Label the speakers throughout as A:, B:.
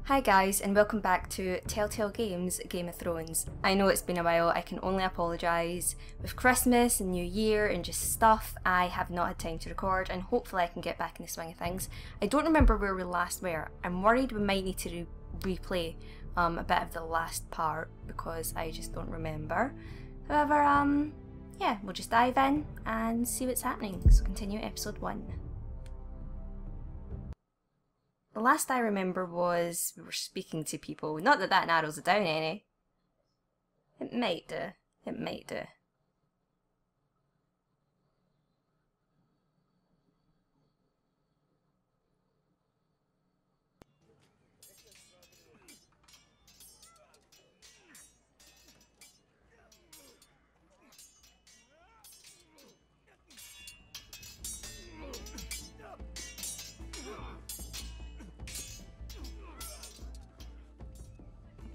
A: Hi guys, and welcome back to Telltale Games Game of Thrones. I know it's been a while, I can only apologise. With Christmas and New Year and just stuff, I have not had time to record, and hopefully I can get back in the swing of things. I don't remember where we last were. I'm worried we might need to replay a bit of the last part because I just don't remember. However, yeah, we'll just dive in and see what's happening. So continue episode 1. The last I remember was we were speaking to people. Not that that narrows it down any. It might do. It might do.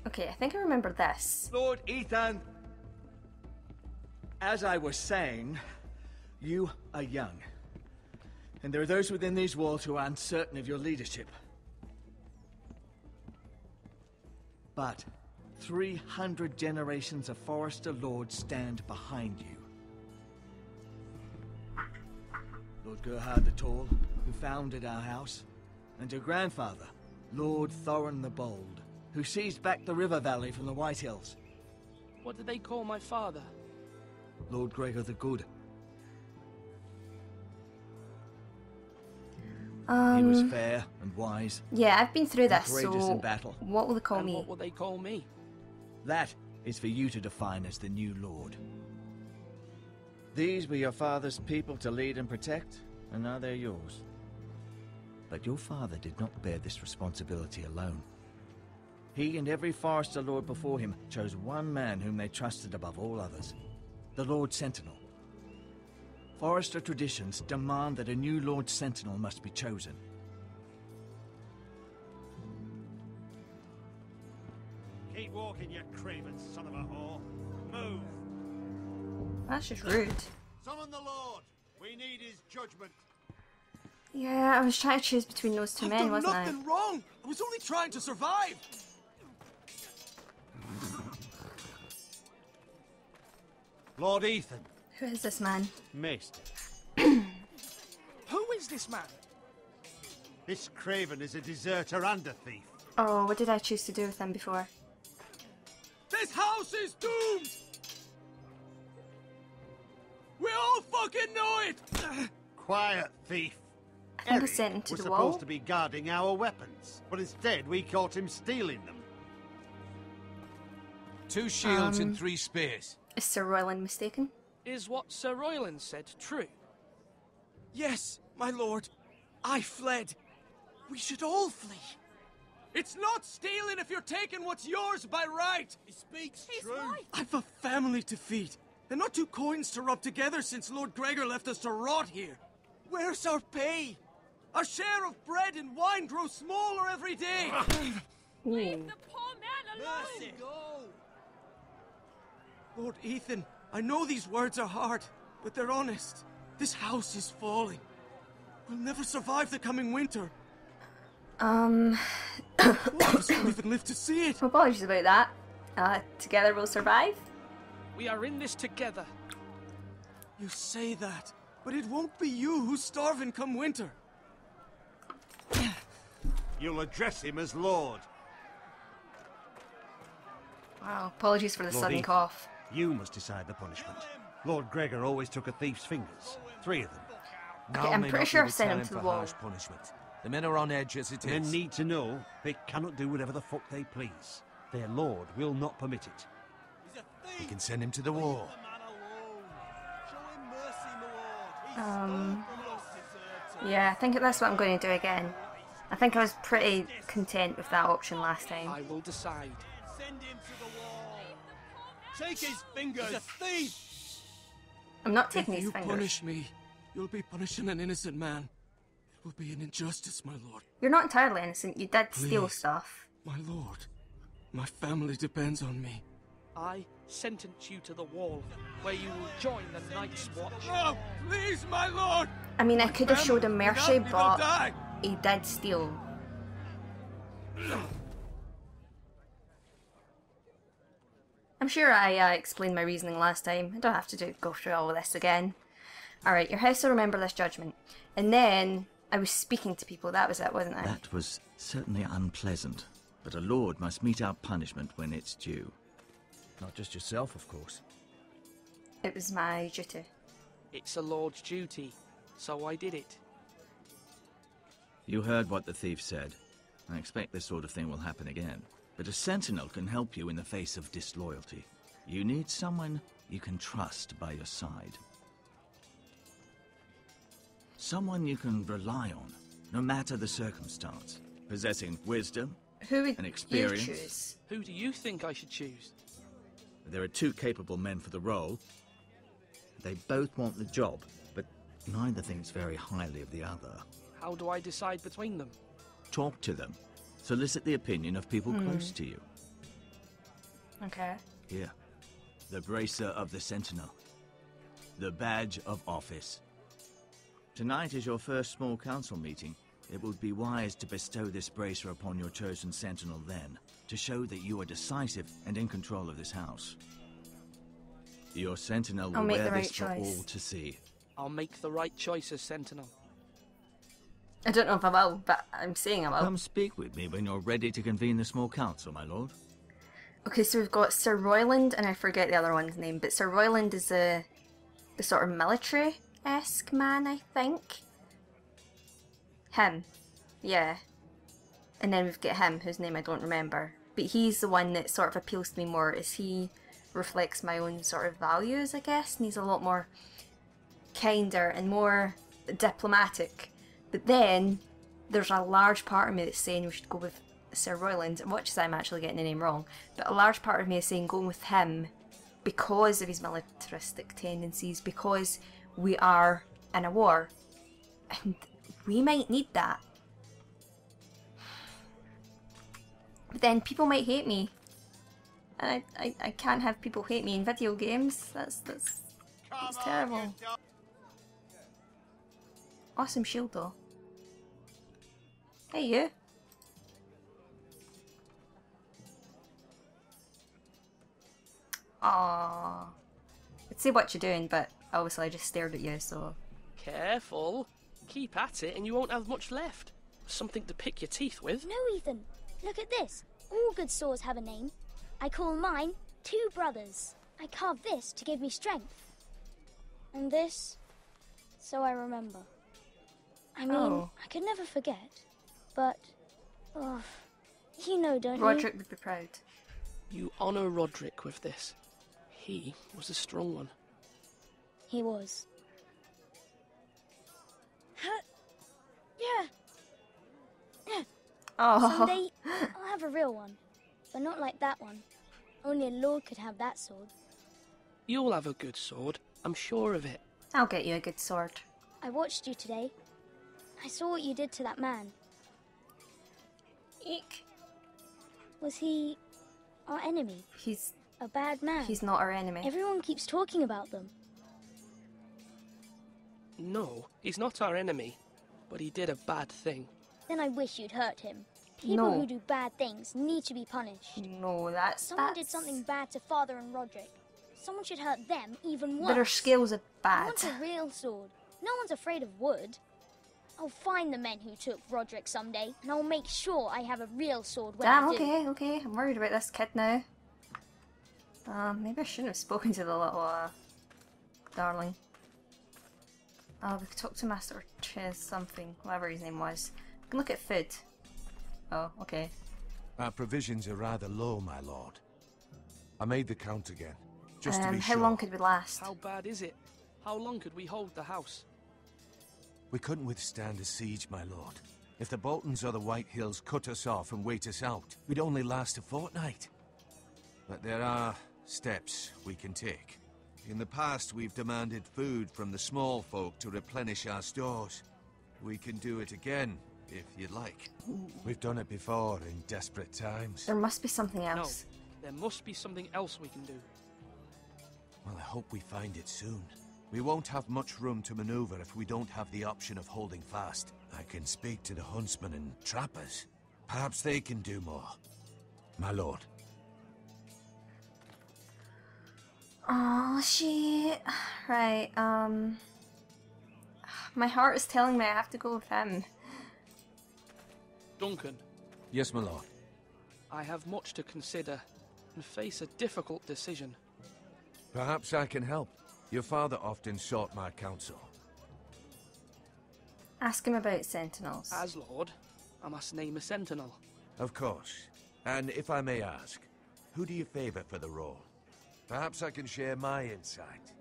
A: Okay, I think I remember this.
B: Lord Ethan, as I was saying, you are young. And there are those within these walls who are uncertain of your leadership. But 300 generations of Forrester lords stand behind you. Lord Gerhard the Tall, who founded our house, and your grandfather, Lord Thorin the Bold, who seized back the river valley from the White Hills.
C: What did they call my father?
B: Lord Gregor the Good. He was fair and wise.
A: Yeah, I've been through this,
B: courageous
A: so
B: in battle.
A: what will they call
C: And
A: me?
C: what will they call me?
B: That is for you to define as the new Lord. These were your father's people to lead and protect, and now they're yours. But your father did not bear this responsibility alone. He and every Forrester Lord before him chose one man whom they trusted above all others, the Lord Sentinel. Forrester traditions demand that a new Lord Sentinel must be chosen.
D: Keep walking, you craven son of a whore. Move!
A: That's just rude.
D: Summon the Lord! We need his judgment.
A: Yeah, I was trying to choose between those two men, wasn't I?
E: I've done nothing wrong! I was only trying to survive!
D: Lord Ethan.
A: Who is this man?
D: Missed.
E: Who is this man?
D: This craven is a deserter and a thief.
A: Oh, what did I choose to do with him before?
E: This house is doomed! We all fucking know it!
D: Quiet, thief.
A: I think I was sent him to
D: was
A: the
D: supposed
A: wall.
D: to be guarding our weapons, but instead we caught him stealing them.
F: 2 shields and 3 spears.
A: Is Sir Royland mistaken?
C: Is what Sir Royland said true?
E: Yes, my lord. I fled. We should all flee. It's not stealing if you're taking what's yours by right.
D: He speaks true.
E: I've a family to feed, and not 2 coins to rub together since Lord Gregor left us to rot here. Where's our pay? Our share of bread and wine grows smaller every day.
A: Ooh.
D: Mercy.
E: Lord Ethan, I know these words are hard, but they're honest. This house is falling. We'll never survive the coming winter. All of us won't even live to see it.
A: Apologies about that. Together we'll survive?
C: We are in this together.
E: You say that, but it won't be you who's starving come winter.
D: You'll address him as Lord.
A: Wow, apologies for the
D: Lord
A: sudden
D: Ethan.
A: cough.
D: You must decide the punishment. Lord Gregor always took a thief's fingers. 3 of them.
A: Okay, I'm pretty sure I've sent him to the wall.
F: Punishment. The men are on edge as it
D: Men
F: is.
D: need to know they cannot do whatever the fuck they please. Their lord will not permit it.
F: We can send him to the wall.
A: Yeah, I think that's what I'm going to do again. I think I was pretty content with that option last time.
C: I will decide.
D: Send him to the wall. Take his fingers. He's a thief.
A: I'm not taking
E: If
A: these
E: you
A: fingers.
E: punish me, you'll be punishing an innocent man. It will be an injustice, my lord.
A: You're not entirely innocent, you did steal
E: Please.
A: stuff.
E: My lord, my family depends on me.
C: I sentence you to the wall, where you will join the Night's Watch.
E: No, please, my lord!
A: I mean, I could have showed him mercy,
E: Without me, they'll
A: but
E: die.
A: he did steal. I'm sure I explained my reasoning last time. I don't have to go through all of this again. Alright, your house will remember this judgment. And then I was speaking to people. That was it, wasn't I?
B: That was certainly unpleasant, but a lord must mete out punishment when it's due. Not just yourself, of course.
A: It was my duty.
C: It's a lord's duty, so I did it.
B: You heard what the thief said. I expect this sort of thing will happen again. But a sentinel can help you in the face of disloyalty. You need someone you can trust by your side. Someone you can rely on, no matter the circumstance. Possessing wisdom
A: Who would
B: and experience.
A: you choose?
C: Who do you think I should choose?
B: There are two capable men for the role. They both want the job, but neither thinks very highly of the other.
C: How do I decide between them?
B: Talk to them. Solicit the opinion of people close to you.
A: Okay.
B: Here. The bracer of the sentinel. The badge of office. Tonight is your first small council meeting. It would be wise to bestow this bracer upon your chosen sentinel then, to show that you are decisive and in control of this house. Your sentinel will wear this for all to see.
C: I'll make the right choice as sentinel.
A: I don't know if I will, but I'm saying I will.
B: Come speak with me when you're ready to convene the small council, my lord.
A: Okay, so we've got Sir Royland, and I forget the other one's name, but Sir Royland is the sort of military-esque man, I think. Him. Yeah. And then we've got him, whose name I don't remember. But he's the one that sort of appeals to me more, as he reflects my own sort of values, I guess, and he's a lot more kinder and more diplomatic. But then there's a large part of me that's saying we should go with Sir Royland, and watch as I'm actually getting the name wrong, but a large part of me is saying going with him because of his militaristic tendencies, because we are in a war, and we might need that. But then people might hate me, and I can't have people hate me in video games. That's terrible. Awesome shield though. Hey you. Aww. I'd say what you're doing, but obviously I just stared at you, so...
C: Careful. Keep at it and you won't have much left. Something to pick your teeth with.
G: No, Ethan. Look at this. All good swords have a name. I call mine Two Brothers. I carved this to give me strength. And this, so I remember. I mean, I could never forget. But, you know, don't you?
A: Roderick would be proud.
C: You honour Roderick with this. He was a strong one.
G: He was. Yeah.
A: Oh.
G: Someday, I'll have a real one. But not like that one. Only a lord could have that sword.
C: You'll have a good sword. I'm sure of it.
A: I'll get you a good sword.
G: I watched you today. I saw what you did to that man.
A: Eek.
G: Was he our enemy?
A: He's
G: a bad man?
A: He's not our enemy.
G: Everyone keeps talking about them.
C: No, he's not our enemy. But he did a bad thing.
G: Then I wish you'd hurt him. People who do bad things need to be punished.
A: No,
G: Someone did something bad to Father and Roderick. Someone should hurt them even worse.
A: But our skills are bad.
G: I want a real sword. No one's afraid of wood. I'll find the men who took Roderick someday, and I'll make sure I have a real sword when I do.
A: Okay. I'm worried about this kid now. Maybe I shouldn't have spoken to the little, darling. We could talk to Master Ches something, whatever his name was. We can look at food. Oh, okay.
F: Our provisions are rather low, my lord. I made the count again, just to be
A: how
F: sure.
A: long could we last?
C: How bad is it? How long could we hold the house?
F: We couldn't withstand a siege, my lord. If the Boltons or the White Hills cut us off and wait us out, we'd only last a fortnight. But there are steps we can take. In the past, we've demanded food from the small folk to replenish our stores. We can do it again, if you'd like. We've done it before in desperate times.
A: There must be something else.
C: No, there must be something else we can do.
F: Well, I hope we find it soon. We won't have much room to maneuver if we don't have the option of holding fast. I can speak to the huntsmen and trappers. Perhaps they can do more. My lord.
A: Oh, right, my heart is telling me I have to go with him.
C: Duncan,
F: Yes, my lord.
C: I have much to consider and face a difficult decision.
F: Perhaps I can help. Your father often sought my counsel.
A: Ask him about sentinels.
C: As Lord, I must name a sentinel.
F: Of course. And if I may ask, who do you favor for the role? Perhaps I can share my insight.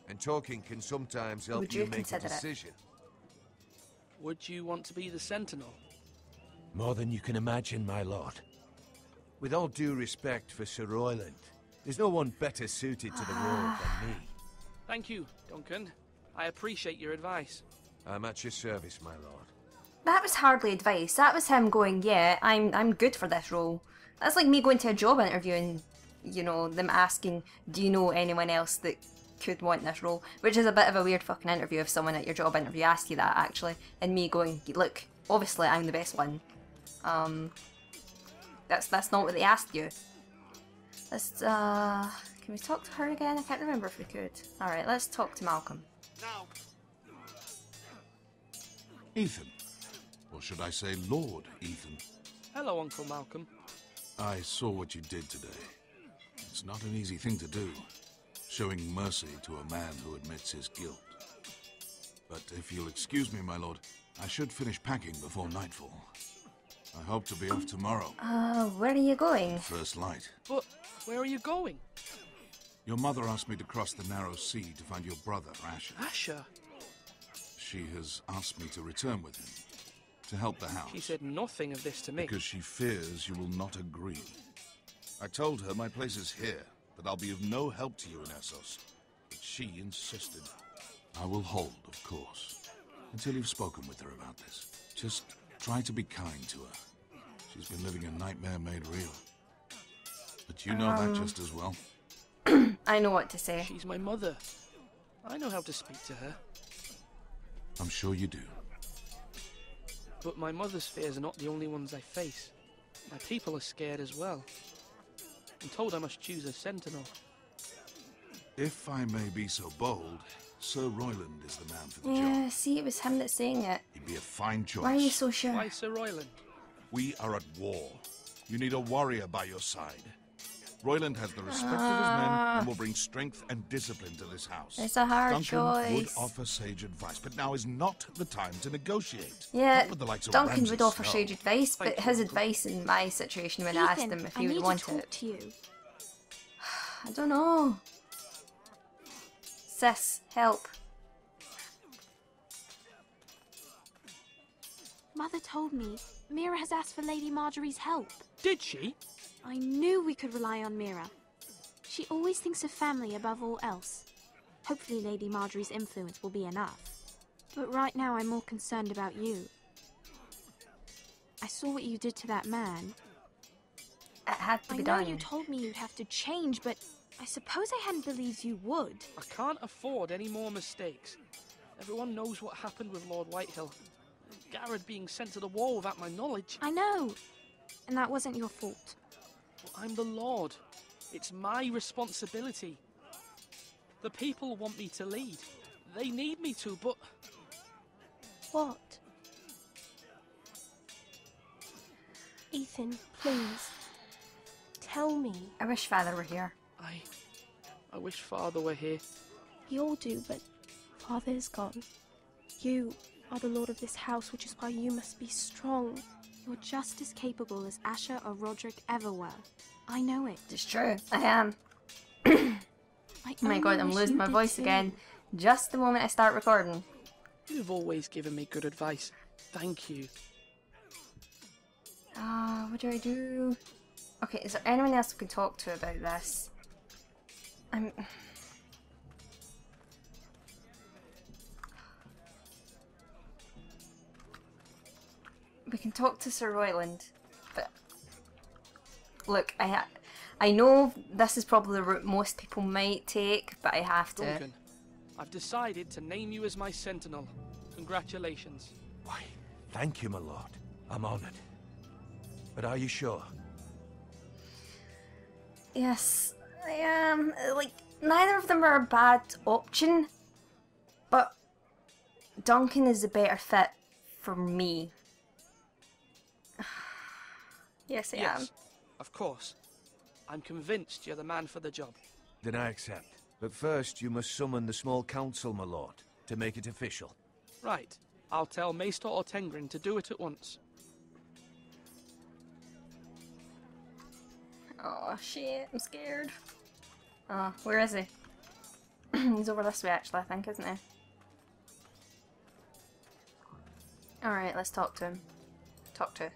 F: And talking can sometimes help
A: Would
F: you
A: you
F: make a
A: consider it?
F: decision.
C: Would you want to be the sentinel?
F: More than you can imagine, my lord. With all due respect for Sir Royland, there's no one better suited to the role than me.
C: Thank you, Duncan. I appreciate your advice.
F: I'm at your service, my lord.
A: That was hardly advice. That was him going, yeah, I'm good for this role. That's like me going to a job interview and, you know, them asking, do you know anyone else that could want this role? Which is a bit of a weird fucking interview if someone at your job interview asks you that, actually. And me going, look, obviously I'm the best one. That's not what they asked you. Let's, can we talk to her again? I can't remember if we could. Alright, let's talk to Malcolm.
E: Now,
H: Ethan. Or should I say Lord Ethan?
C: Hello, Uncle Malcolm.
H: I saw what you did today. It's not an easy thing to do, showing mercy to a man who admits his guilt. But if you'll excuse me, my lord, I should finish packing before nightfall. I hope to be off tomorrow.
A: Where are you going?
H: First light.
C: But where are you going?
H: Your mother asked me to cross the narrow sea to find your brother, Asher.
C: Asher?
H: She has asked me to return with him, to help the house.
C: She said nothing of this to me.
H: Because she fears you will not agree. I told her my place is here, that I'll be of no help to you in Essos. But she insisted. I will hold, of course, until you've spoken with her about this. Just try to be kind to her. She's been living a nightmare made real. But you know that just as well.
A: I know what to say.
C: She's my mother. I know how to speak to her.
H: I'm sure you do.
C: But my mother's fears are not the only ones I face. My people are scared as well. I'm told I must choose a sentinel.
H: If I may be so bold, Sir Royland is the man for the
A: Yeah,
H: job.
A: see, it was him that's saying it.
H: He'd be a fine choice.
A: Why are you so sure?
C: Why Sir Royland?
H: We are at war. You need a warrior by your side. Royland has the respect of his men and will bring strength and discipline to this house.
A: It's a hard
H: Duncan
A: choice.
H: would offer sage advice, but now is not the time to negotiate.
A: Yeah,
H: Not with the likes of
A: Duncan
H: Ramsay
A: would offer
H: Snow.
A: sage advice, but
C: Thank you,
A: his
C: Uncle.
A: advice in my situation when I asked him if he would want
I: I need to
A: it.
I: talk to you.
A: I don't know. Sis, help.
I: Mother told me Mira has asked for Lady Marjorie's help.
C: Did she?
I: I knew we could rely on Mira. She always thinks of family above all else. Hopefully Lady Marjorie's influence will be enough. But right now I'm more concerned about you. I saw what you did to that man.
A: It had to
I: I
A: be
I: know
A: done.
I: you told me you'd have to change, but I suppose I hadn't believed you would.
C: I can't afford any more mistakes. Everyone knows what happened with Lord Whitehill. Garrett being sent to the war without my knowledge.
I: I know. And that wasn't your fault.
C: Well, I'm the Lord. It's my responsibility. The people want me to lead. They need me to, but...
J: What? Ethan, please. Tell me.
A: I wish Father were here.
C: I wish Father were here.
J: We all do, but Father is gone. You are the lord of this house, which is why you must be strong.
I: You're just as capable as Asher or Roderick ever were. I know it.
A: It's true, I am.
I: I
A: Oh my god,
I: only
A: I'm
I: wish
A: losing
I: you
A: my
I: did
A: voice
I: too.
A: again. Just the moment I start recording.
C: You've always given me good advice. Thank you.
A: What do I do? Okay, is there anyone else we can talk to about this? We can talk to Sir Royland, but look, I know this is probably the route most people might take, but I have to.
C: Duncan, I've decided to name you as my sentinel. Congratulations.
F: Why, thank you, my lord. I'm honored. But are you sure?
A: Yes, I am. Like, neither of them are a bad option, but Duncan is the better fit for me. Yes, I am.
C: Yes, of course. I'm convinced you're the man for the job.
F: Then I accept. But first, you must summon the small council, my lord, to make it official.
C: Right. I'll tell Maester Ortengrin to do it at once.
A: Oh shit, I'm scared. Oh, where is he? He's over this way actually, I think, isn't he? Alright, let's talk to him. Talk to.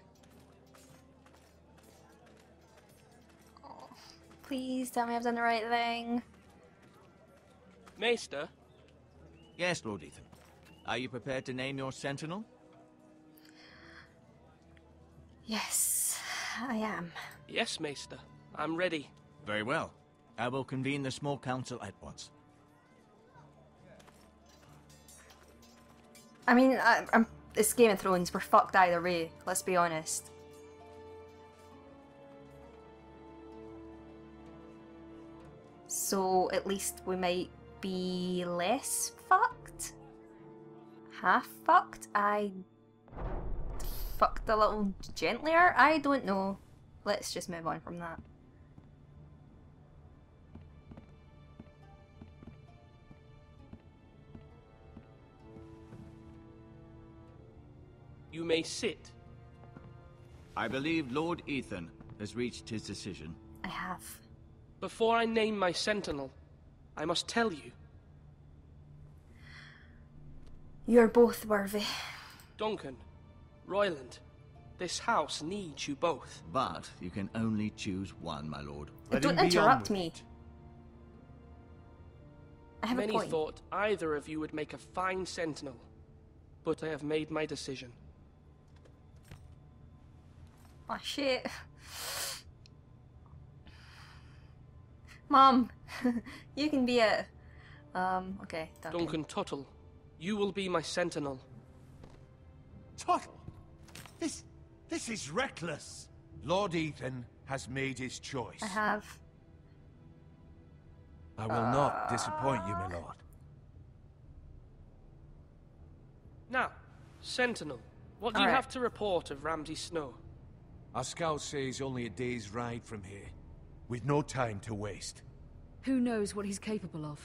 A: Oh, please tell me I've done the right thing.
C: Maester?
B: Yes, Lord Ethan. Are you prepared to name your sentinel?
A: Yes, I am.
C: Yes, Maester. I'm ready.
B: Very well. I will convene the small council at once.
A: I mean, it's Game of Thrones. We're fucked either way. Let's be honest. So at least we might be less fucked? Half fucked? I fucked a little gentler? I don't know. Let's just move on from that.
C: You may sit.
B: I believe Lord Ethan has reached his decision.
A: I have.
C: Before I name my sentinel, I must tell you.
A: You're both worthy.
C: Duncan, Royland, this house needs you both.
B: But you can only choose one, my lord.
A: Don't interrupt me. I have a
C: Many
A: point.
C: thought either of you would make a fine sentinel, but I have made my decision.
A: Oh shit. Mom, you can be a... okay,
C: Duncan Tuttle, you will be my sentinel.
F: Tuttle! This is reckless! Lord Ethan has made his choice.
A: I have.
F: I will not disappoint you, my lord.
C: Now, sentinel, what do you have to report of Ramsay Snow?
F: Our scouts say he's only a day's ride from here. We've no time to waste.
K: Who knows what he's capable of?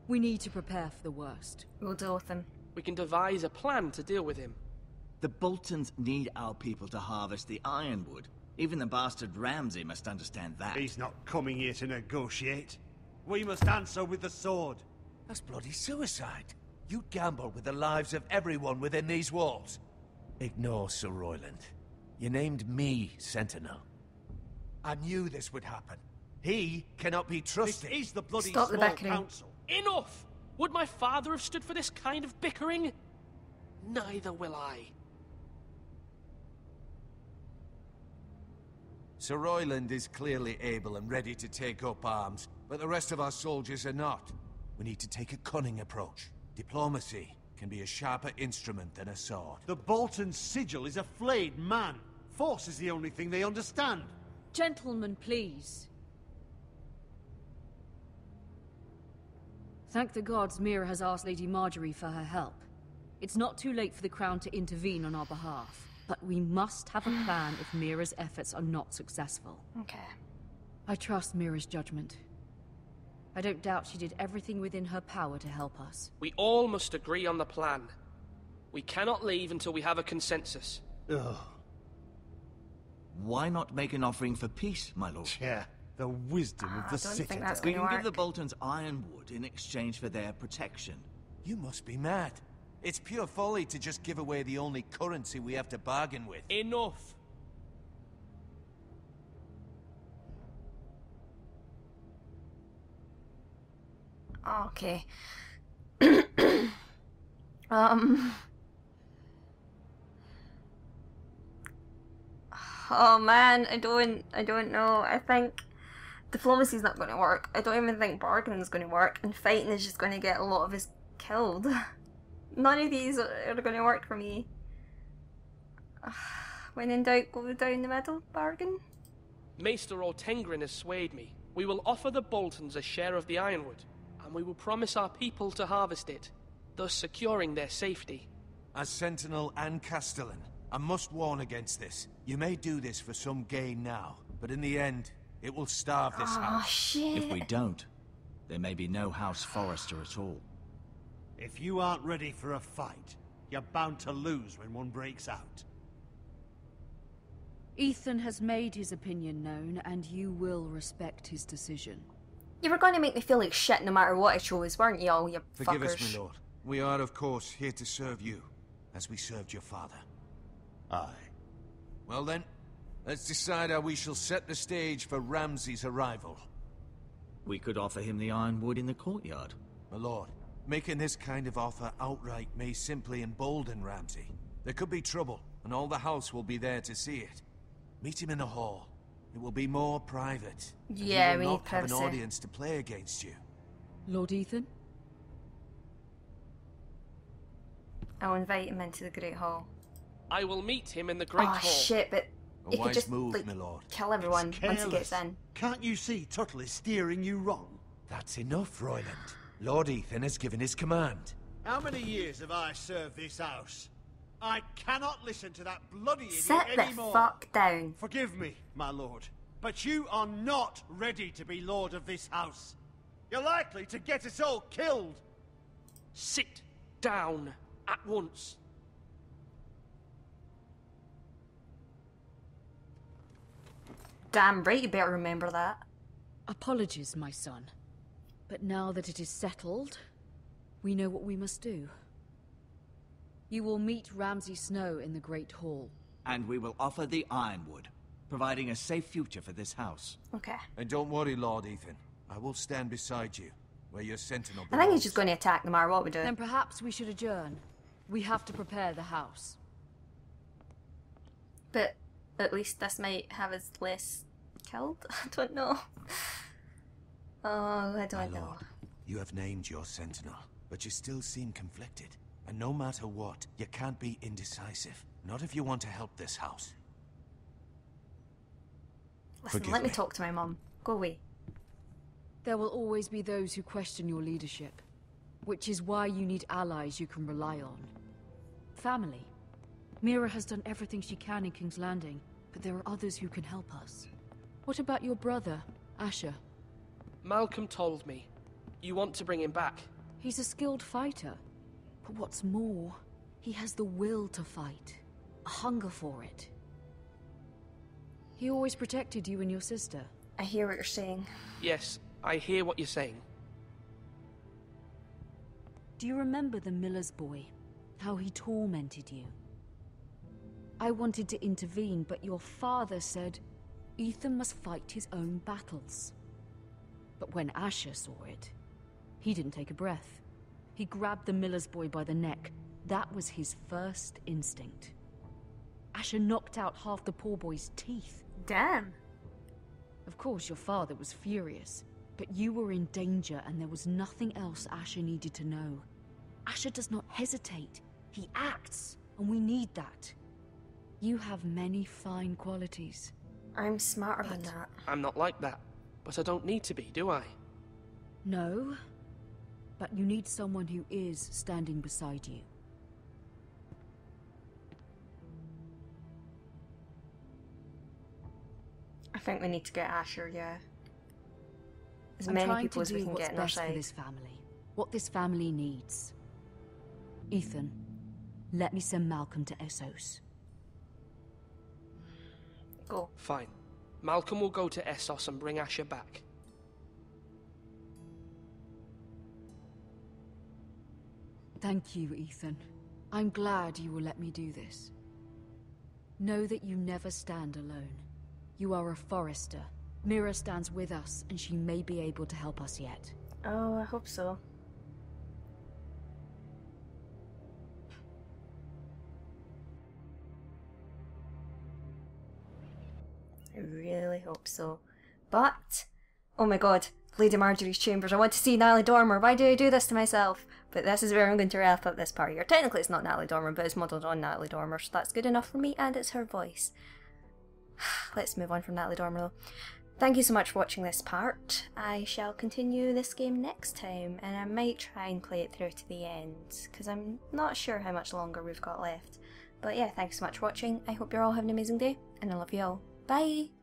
K: We need to prepare for the worst.
A: We'll deal with him.
C: We can devise a plan to deal with him.
B: The Boltons need our people to harvest the ironwood. Even the bastard Ramsay must understand that.
D: He's not coming here to negotiate. We must answer with the sword.
F: That's bloody suicide. You gamble with the lives of everyone within these walls. Ignore Sir Royland. You named me Sentinel. I knew this would happen. He cannot be trusted.
D: This is the bloody
A: Stop the
D: small
A: bickering.
D: council.
C: Enough! Would my father have stood for this kind of bickering? Neither will I.
F: Sir Royland is clearly able and ready to take up arms, but the rest of our soldiers are not. We need to take a cunning approach. Diplomacy can be a sharper instrument than a sword.
D: The Bolton sigil is a flayed man. Force is the only thing they understand.
K: Gentlemen, please. Thank the gods Mira has asked Lady Marjorie for her help. It's not too late for the Crown to intervene on our behalf, but we must have a plan if Mira's efforts are not successful.
A: Okay.
K: I trust Mira's judgment. I don't doubt she did everything within her power to help us.
C: We all must agree on the plan. We cannot leave until we have a consensus.
D: Ugh.
B: Why not make an offering for peace, my lord?
D: Yeah, the wisdom of the
A: I don't think
D: citadel.
A: that's
B: We
A: going to
B: can
A: work.
B: give the Boltons ironwood in exchange for their protection.
F: You must be mad. It's pure folly to just give away the only currency we have to bargain with.
C: Enough!
A: Okay. Oh man, I don't know. I think diplomacy's not going to work. I don't even think bargaining's going to work, and fighting is just going to get a lot of us killed. None of these are going to work for me. When in doubt, go down the middle. Bargain.
C: Maester Ortengrin has swayed me. We will offer the Boltons a share of the ironwood, and we will promise our people to harvest it, thus securing their safety.
F: As Sentinel and Castellan, I must warn against this. You may do this for some gain now, but in the end, it will starve this house.
A: Shit.
B: If we don't, there may be no House Forrester at all.
D: If you aren't ready for a fight, you're bound to lose when one breaks out.
K: Ethan has made his opinion known, and you will respect his decision.
A: You were going to make me feel like shit no matter what I chose, weren't you all, you
F: Forgive
A: fuckers?
F: us, my lord. We are, of course, here to serve you, as we served your father.
D: Aye.
F: Well then, let's decide how we shall set the stage for Ramsay's arrival.
B: We could offer him the ironwood in the courtyard.
F: My lord, making this kind of offer outright may simply embolden Ramsay. There could be trouble, and all the house will be there to see it. Meet him in the hall. It will be more private.
A: Yeah,
F: we
A: we
F: will
A: need
F: not have an
A: privacy.
F: audience to play against you.
K: Lord Ethan?
A: I'll invite him into the Great Hall.
C: I will meet him in the Great
A: Oh
C: Hall.
A: shit, but
F: A
A: he could
F: wise
A: just,
F: move,
A: like,
F: my lord.
A: kill everyone
D: It's
A: once he gets
D: careless.
A: in.
D: Can't you see Tuttle is steering you wrong?
F: That's enough, Royland. Lord Ethan has given his command.
D: How many years have I served this house? I cannot listen to that bloody idiot
A: Sit the
D: anymore.
A: fuck down.
D: Forgive me, my lord, but you are not ready to be lord of this house. You're likely to get us all killed.
C: Sit down at once.
A: Damn right, you better remember that.
K: Apologies, my son. But now that it is settled, we know what we must do. You will meet Ramsay Snow in the Great Hall.
B: And we will offer the ironwood, providing a safe future for this house.
A: Okay.
F: And don't worry, Lord Ethan. I will stand beside you, where your sentinel
A: I think he's
F: belongs.
A: just going to attack no matter what we do.
K: Then perhaps we should adjourn. We have to prepare the house.
A: But at least this might have us less killed? I don't know. Oh, I
F: My
A: don't know.
F: lord, you have named your sentinel, but you still seem conflicted. And no matter what, you can't be indecisive. Not if you want to help this house.
A: Listen,
F: Forgive
A: let me
F: me.
A: talk to my mum. Go away.
K: There will always be those who question your leadership, which is why you need allies you can rely on. Family. Mira has done everything she can in King's Landing, but there are others who can help us. What about your brother, Asher?
C: Malcolm told me. You want to bring him back.
K: He's a skilled fighter. But what's more, he has the will to fight. A hunger for it. He always protected you and your sister.
A: I hear what you're saying.
C: Yes, I hear what you're saying.
K: Do you remember the miller's boy? How he tormented you? I wanted to intervene, but your father said Ethan must fight his own battles. But when Asher saw it, he didn't take a breath. He grabbed the miller's boy by the neck. That was his first instinct. Asher knocked out half the poor boy's teeth.
A: Damn.
K: Of course, your father was furious, but you were in danger and there was nothing else Asher needed to know. Asher does not hesitate. He acts, and we need that. You have many fine qualities.
A: I'm smarter than that.
C: I'm not like that, but I don't need to be, do I?
K: No, but you need someone who is standing beside you.
A: I think we need to get Asher, yeah. As
K: I'm
A: many
K: trying
A: people
K: to
A: as
K: do
A: we can
K: what's
A: get on our
K: best for
A: side.
K: this family. What this family needs. Ethan, let me send Malcolm to Essos.
A: Go.
C: Fine. Malcolm will go to Essos and bring Asher back.
K: Thank you, Ethan. I'm glad you will let me do this. Know that you never stand alone. You are a Forrester. Mira stands with us, and she may be able to help us yet.
A: Oh, I hope so. I really hope so. But, oh my god, Lady Marjorie's chambers. I want to see Natalie Dormer. Why do I do this to myself? But this is where I'm going to wrap up this part here. Technically it's not Natalie Dormer, but it's modelled on Natalie Dormer, so that's good enough for me, and it's her voice. Let's move on from Natalie Dormer though. Thank you so much for watching this part. I shall continue this game next time, and I might try and play it through to the end, because I'm not sure how much longer we've got left. But yeah, thanks so much for watching. I hope you're all having an amazing day, and I love you all. Bye!